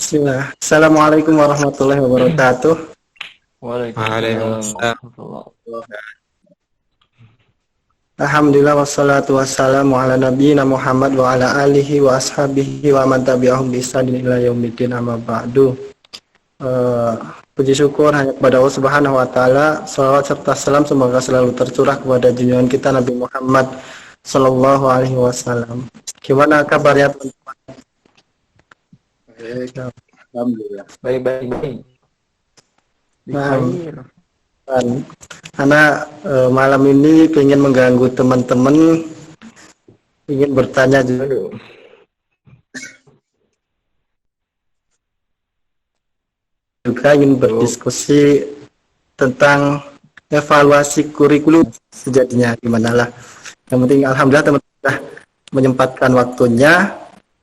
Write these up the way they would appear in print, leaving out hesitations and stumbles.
Bismillah. Assalamualaikum warahmatullahi wabarakatuh. Waalaikumsalam Waalaikumsalam. warahmatullahi. Alhamdulillah wassalatu wassalamu ala nabiyyina Muhammad wa ala alihi wa ashabihi wa man tabi'ahum bi ihsanin ila yaumiddin amma ba'du. Eh, Puji syukur hanya kepada Allah Subhanahu wa taala. Salawat serta salam semoga selalu tercurah kepada junjungan kita Nabi Muhammad sallallahu alaihi wasallam. Gimana kabarnya teman-teman? Baik, alhamdulillah. Baik. Nah, Bikhair. karena malam ini ingin mengganggu teman-teman, ingin bertanya juga. Aduh. Ingin berdiskusi tentang evaluasi kurikulum sejatinya gimana lah. Yang penting alhamdulillah teman-teman sudah menyempatkan waktunya.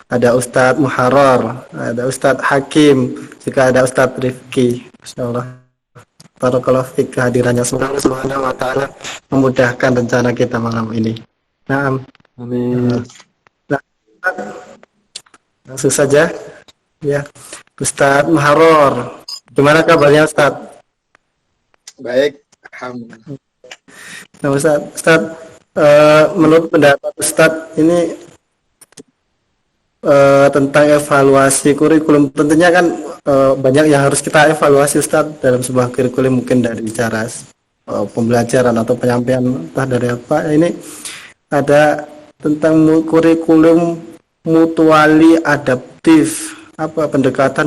Ada Ustadz Muharrar, ada Ustadz Hakim, juga ada Ustadz Rifki. Insyaallah barakallahu fik kehadirannya. Semoga Allah Subhanahu wa taala memudahkan rencana kita malam ini. Nah, Amin. langsung saja ya. Ustadz Muharrar, gimana kabarnya Ustadz? Baik, alhamdulillah. Nah, Ustadz, menurut pendapat Ustadz ini tentang evaluasi kurikulum, tentunya kan banyak yang harus kita evaluasi Ustadz dalam sebuah kurikulum, mungkin dari cara pembelajaran atau penyampaian entah dari apa. Ini ada tentang kurikulum mutuali adaptif, apa pendekatan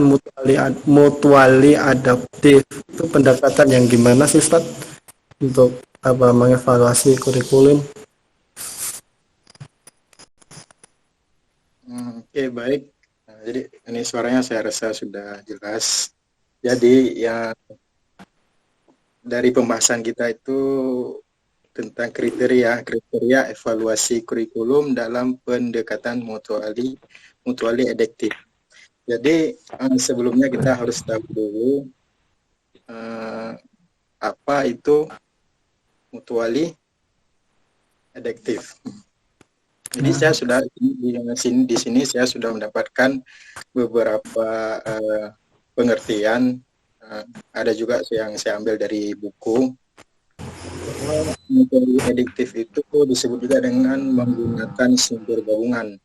mutuali adaptif itu pendekatan yang gimana sih Ustadz untuk apa mengevaluasi kurikulum? Oke, baik. Nah, jadi ini suaranya saya rasa sudah jelas. Jadi yang dari pembahasan kita itu tentang kriteria evaluasi kurikulum dalam pendekatan mutuali adaptif. Jadi sebelumnya kita harus tahu dulu apa itu mutuali adaptif. Jadi saya sudah di sini saya sudah mendapatkan beberapa pengertian. Ada juga yang saya ambil dari buku. Mutuali adaptif itu disebut juga dengan menggunakan sumber gabungan,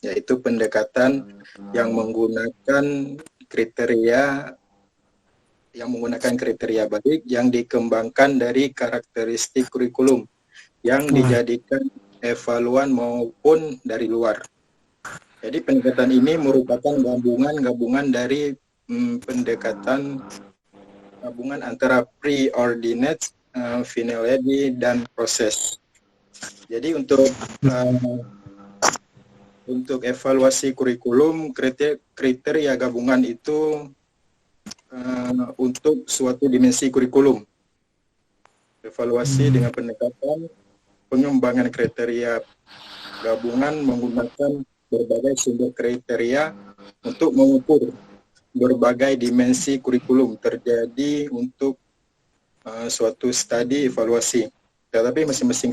yaitu pendekatan yang menggunakan kriteria baik yang dikembangkan dari karakteristik kurikulum yang dijadikan evaluan maupun dari luar. Jadi pendekatan ini merupakan gabungan dari pendekatan gabungan antara preordinate, finality, dan proses. Jadi untuk evaluasi kurikulum, kriteria gabungan itu untuk suatu dimensi kurikulum. Evaluasi dengan pendekatan pengembangan kriteria gabungan menggunakan berbagai sumber kriteria untuk mengukur berbagai dimensi kurikulum terjadi untuk suatu studi evaluasi. Tetapi masing-masing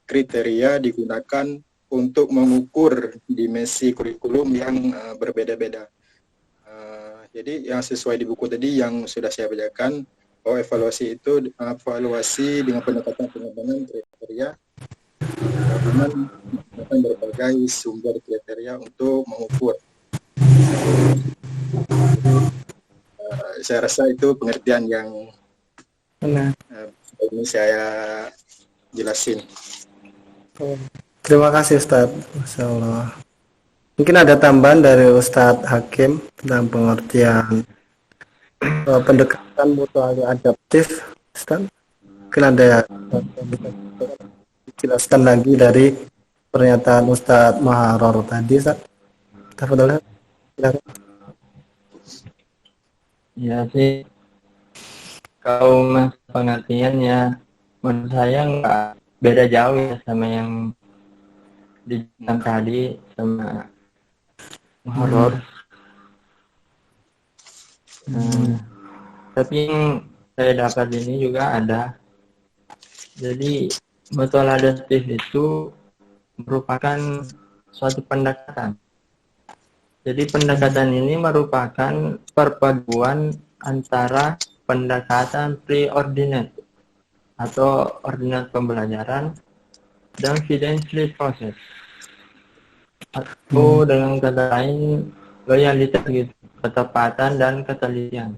kriteria digunakan untuk mengukur dimensi kurikulum yang berbeda-beda. Jadi yang sesuai di buku tadi yang sudah saya bacakan, bahwa evaluasi itu evaluasi dengan pendekatan pengembangan kriteria gabungan dengan berbagai sumber kriteria untuk mengukur. Saya rasa itu pengertian yang ini saya jelasin. Terima kasih Ustadz. Masya Allah. Mungkin ada tambahan dari Ustadz Hakim tentang pengertian pendekatan mutuali adaptif, Ustadz. Mungkin ada yang bisa dijelaskan lagi dari pernyataan Ustadz Muharrar tadi, Ustadz. Tafadhol. Silakan. Ya sih, kalau mas pengertiannya menurut saya nggak beda jauh ya sama yang dijelaskan tadi sama Muharrar. Tapi yang saya dapat ini juga ada. Jadi mutual adaptif itu merupakan suatu pendekatan Jadi pendekatan ini merupakan perpaduan antara pendekatan pre-ordinate atau ordinate pembelajaran dan evidence-based process, atau dengan kata lain loyalitas gitu, ketepatan dan ketelitian.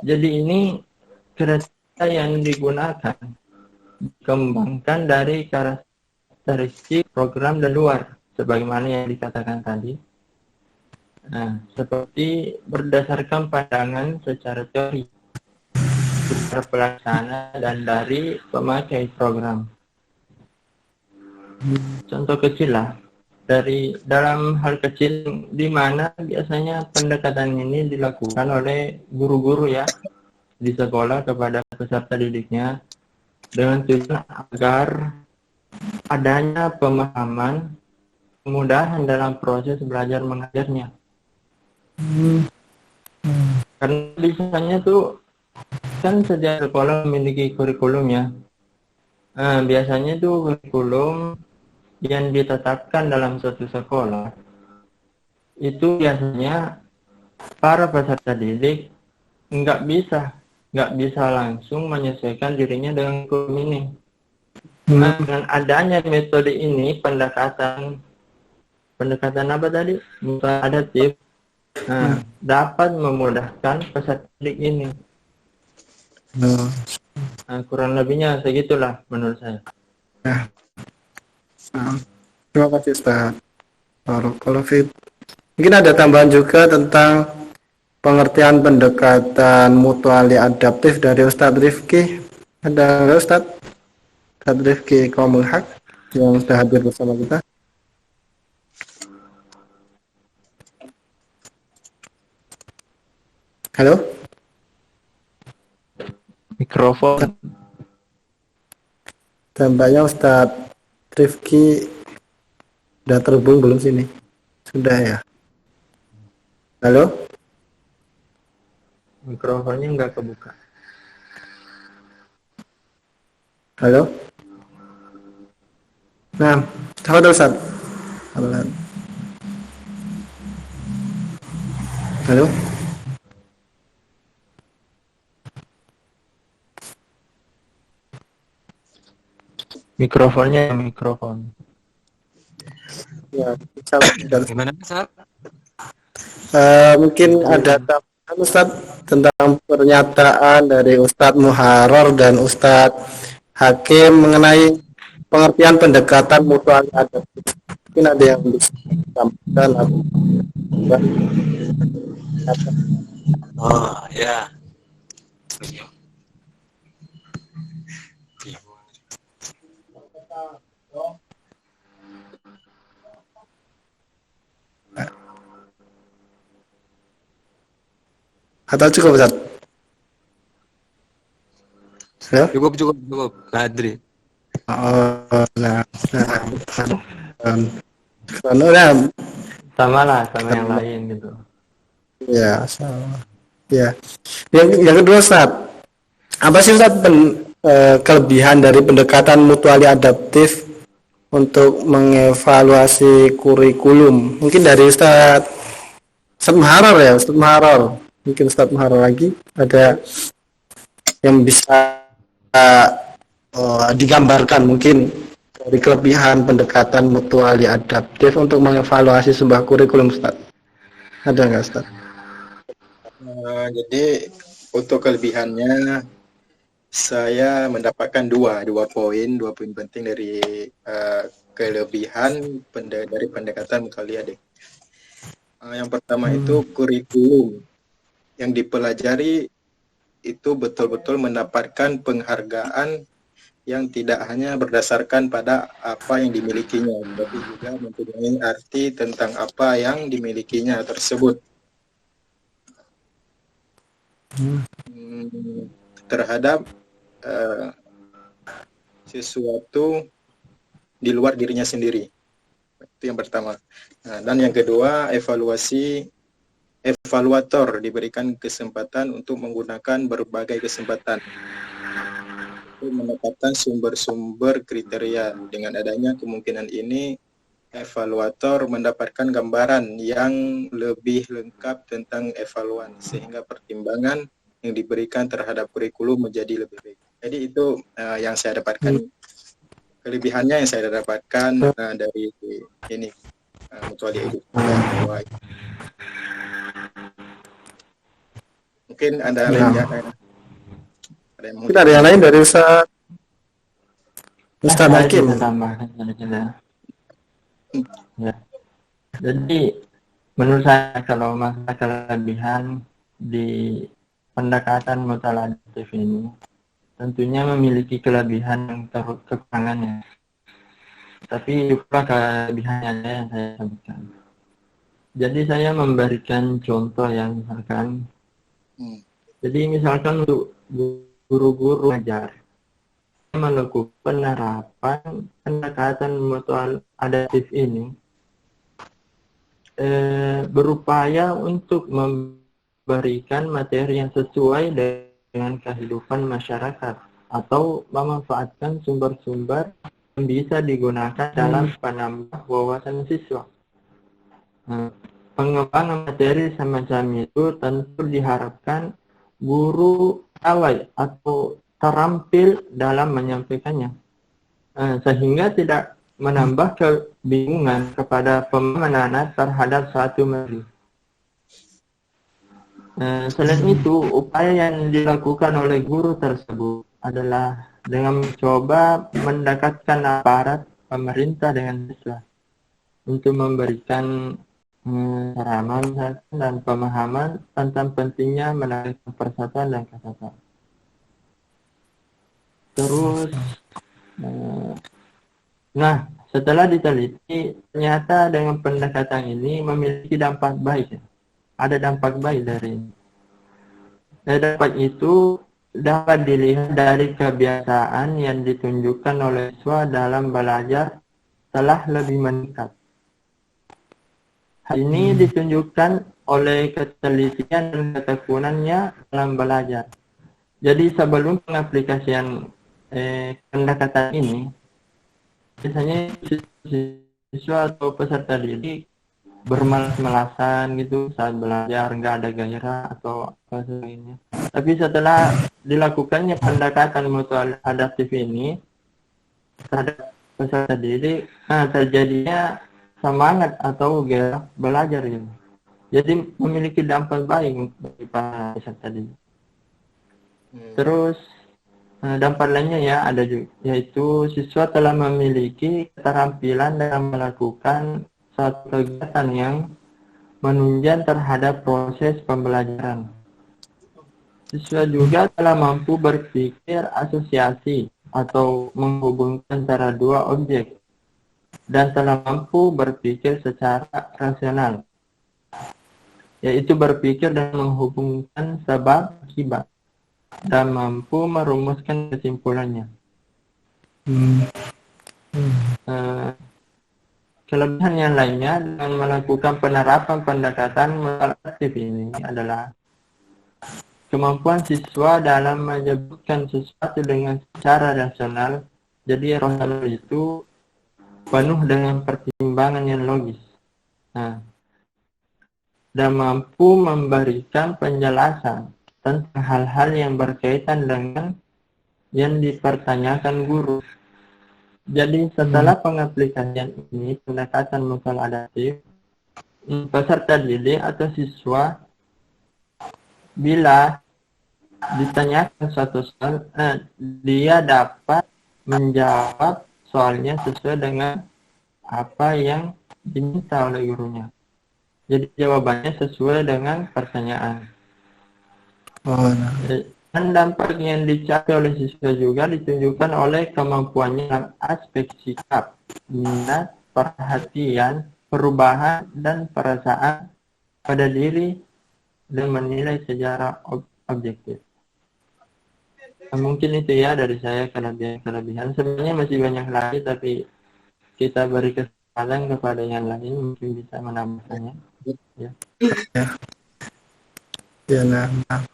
Jadi ini kriteria yang digunakan dikembangkan dari karakteristik program dan luar, sebagaimana yang dikatakan tadi. Nah, seperti berdasarkan pandangan secara teori, secara pelaksana, dan dari pemakai program. Contoh kecil lah, dari dalam hal kecil di mana biasanya pendekatan ini dilakukan oleh guru-guru ya di sekolah kepada peserta didiknya dengan tujuan agar adanya pemahaman, kemudahan dalam proses belajar mengajarnya. Karena biasanya tuh kan setiap sekolah memiliki kurikulum ya. Nah, biasanya tuh kurikulum yang ditetapkan dalam suatu sekolah itu biasanya para peserta didik nggak bisa langsung menyesuaikan dirinya dengan kurikulum ini. Nah, dengan adanya metode ini, pendekatan apa tadi? Bukan adaptif. Nah, dapat memudahkan peserta didik ini. Nah, kurang lebihnya segitulah menurut saya. Terima kasih Ustaz. Barakallahu fiik. Mungkin ada tambahan juga tentang pengertian pendekatan mutuali adaptif dari Ustadz Rifki. Ada nggak Ustadz? Ustadz Rifki Qaumul Haq yang sudah hadir bersama kita. Halo? Mikrofon. Tampaknya Ustadz Rifki sudah terhubung belum sini? Sudah ya? Halo? Mikrofonnya nggak kebuka. Halo? Nah, halo Ustaz. Halo? Mikrofonnya mikrofon. Ya, Gimana Ustaz? mungkin ada tambahan Ustaz tentang pernyataan dari Ustadz Muharrar dan Ustadz Hakim mengenai pengertian pendekatan mutual adaptif. Mungkin ada yang bisa disampaikan atau Oh ya. atau cukup Ustaz? Ya? Cukup. Badri. Nah, nah, Sama lah sama yang lain gitu. ya, sama. Ya. Yang kedua Ustaz, apa sih Ustaz kelebihan dari pendekatan mutuali adaptif untuk mengevaluasi kurikulum? Mungkin dari Ustaz Muharrar ya, Ustaz Muharrar. Mungkin Ustaz Muharrar lagi ada yang bisa digambarkan mungkin dari kelebihan pendekatan mutuali adaptif untuk mengevaluasi sebuah kurikulum Ustaz. Ada nggak Ustaz? Jadi untuk kelebihannya saya mendapatkan dua poin penting dari kelebihan dari pendekatan mutuali adaptif. Yang pertama itu kurikulum yang dipelajari itu betul-betul mendapatkan penghargaan yang tidak hanya berdasarkan pada apa yang dimilikinya, tapi juga mempunyai arti tentang apa yang dimilikinya tersebut. Terhadap sesuatu di luar dirinya sendiri. Itu yang pertama. Nah, dan yang kedua, evaluator diberikan kesempatan untuk menggunakan berbagai kesempatan untuk mendapatkan sumber-sumber kriteria. Dengan adanya kemungkinan ini, evaluator mendapatkan gambaran yang lebih lengkap tentang evaluan, sehingga pertimbangan yang diberikan terhadap kurikulum menjadi lebih baik. Jadi itu yang saya dapatkan, kelebihannya yang saya dapatkan dari ini Mutuali Edu. Mungkin ada lainnya. Mungkin ada yang lain dari Ustaz Hakim. Ya. Jadi menurut saya kalau masalah kelebihan di pendekatan mutual adaptif ini tentunya memiliki kelebihan yang kekurangannya. Tapi juga kelebihannya yang saya sebutkan. Jadi saya memberikan contoh yang misalkan, jadi misalkan untuk guru-guru ngajar melakukan penerapan pendekatan mutual adaptif ini berupaya untuk memberikan materi yang sesuai dengan kehidupan masyarakat atau memanfaatkan sumber-sumber yang bisa digunakan dalam penambah wawasan siswa. Pengembangan materi semacam itu tentu diharapkan guru awal atau terampil dalam menyampaikannya, sehingga tidak menambah kebingungan kepada pemahaman terhadap suatu materi. Selain itu, upaya yang dilakukan oleh guru tersebut adalah dengan mencoba mendekatkan aparat pemerintah dengan siswa untuk memberikan ceramah dan pemahaman tentang pentingnya menegakkan persatuan dan kesatuan. Terus, nah setelah diteliti, ternyata dengan pendekatan ini memiliki dampak baik. Ada dampak baik dari ini. Dan dampak itu dapat dilihat dari kebiasaan yang ditunjukkan oleh siswa dalam belajar telah lebih meningkat. Hal ini ditunjukkan oleh ketelitian dan ketekunannya dalam belajar. Jadi sebelum pengaplikasian pendekatan ini, biasanya siswa atau peserta didik bermalas-malasan gitu saat belajar, nggak ada gairah atau apa sebagainya. Tapi setelah dilakukannya pendekatan mutual adaptif ini terhadap peserta didik, terjadinya semangat atau gairah belajar gitu. Jadi memiliki dampak baik bagi para peserta didik. Terus dampak lainnya ya ada juga, yaitu siswa telah memiliki keterampilan dalam melakukan suatu kegiatan yang menunjang terhadap proses pembelajaran. Siswa juga telah mampu berpikir asosiasi atau menghubungkan antara dua objek dan telah mampu berpikir secara rasional, yaitu berpikir dan menghubungkan sebab akibat dan mampu merumuskan kesimpulannya. Kelebihan yang lainnya dengan melakukan penerapan pendekatan mutual adaptif ini adalah kemampuan siswa dalam menyebutkan sesuatu dengan secara rasional. Jadi rasional itu penuh dengan pertimbangan yang logis. Dan mampu memberikan penjelasan tentang hal-hal yang berkaitan dengan yang dipertanyakan guru. Jadi setelah pengaplikasian ini pendekatan mutual adaptif, peserta didik atau siswa bila ditanyakan suatu soal, dia dapat menjawab soalnya sesuai dengan apa yang diminta oleh gurunya. Jadi jawabannya sesuai dengan pertanyaan. Dan dampak yang dicapai oleh siswa juga ditunjukkan oleh kemampuannya dalam aspek sikap, minat, perhatian, perubahan, dan perasaan pada diri dan menilai secara objektif. Mungkin itu ya dari saya kelebihan. Sebenarnya masih banyak lagi, tapi kita beri kesempatan kepada yang lain mungkin bisa menambahkannya. Nah.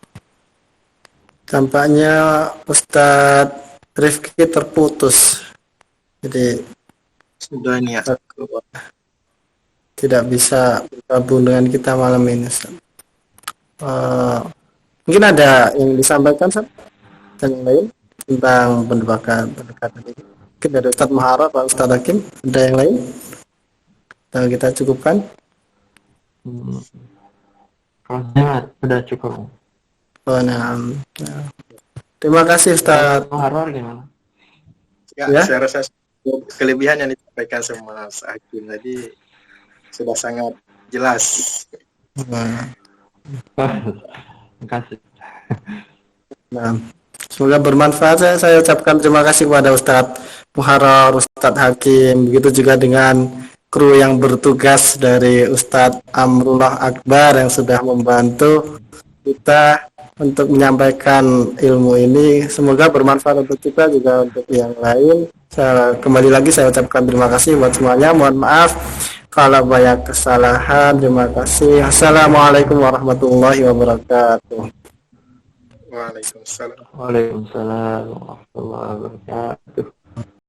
Tampaknya Ustadz Rifki terputus. Jadi sudah ini ya. tidak bisa bergabung dengan kita malam ini, Ustaz. Eh, Mungkin ada yang disampaikan, Ustaz, dan yang lain tentang pendekatan ini. Mungkin dari Ustaz Muharrab, Pak Ustaz Hakim, ada yang lain? Atau kita cukupkan? Hmm, Kalau saya sudah cukup. Oh, nah. Terima kasih, Ustaz. Harwar gimana? Ya, Ya. saya rasa kelebihan yang disampaikan sama Mas Hakim tadi sudah sangat jelas. Nah, Terima kasih. nah, semoga bermanfaat. Saya ucapkan terima kasih kepada Ustadz Muharrar, Ustadz Hakim, begitu juga dengan kru yang bertugas dari Ustadz Amrullah Akbar yang sudah membantu kita untuk menyampaikan ilmu ini. Semoga bermanfaat untuk kita juga untuk yang lain. Kembali lagi saya ucapkan terima kasih buat semuanya. Mohon maaf kalau banyak kesalahan. Terima kasih. Assalamualaikum warahmatullahi wabarakatuh. Waalaikumsalam. Waalaikumsalam warahmatullahi wabarakatuh.